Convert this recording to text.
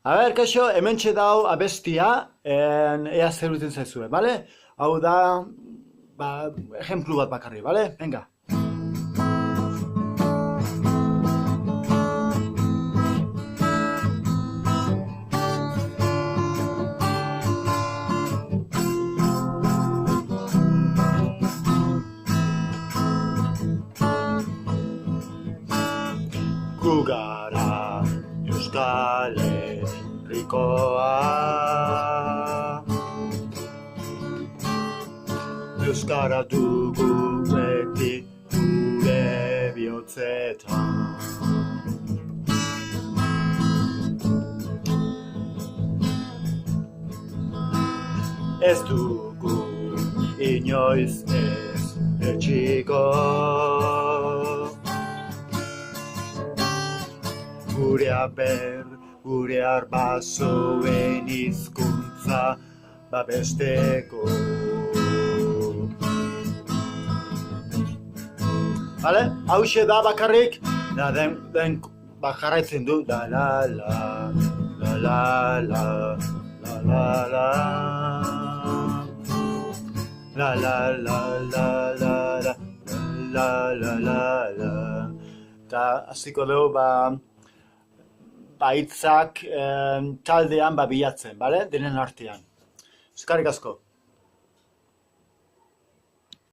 Kaixo, hementxe dau abestia, ea zer duten zaizue, bale? Hau da, ejemplu bat bakarri, bale? Venga. Gu gara Euskal Herrikoa, Euskara dugu beti gure bihotzetan. Ez dugu inoiz ez etxiko, gure arbasoen hizkuntza babesteko. Bale? Hauxe da bakarrik, den jarraitzen du. La la la, la la la, la la la, la la la la la la, la la la la. Eta hasiko dugu hitzak taldean bilatzen, bale? Denen artean. Eskerrik asko.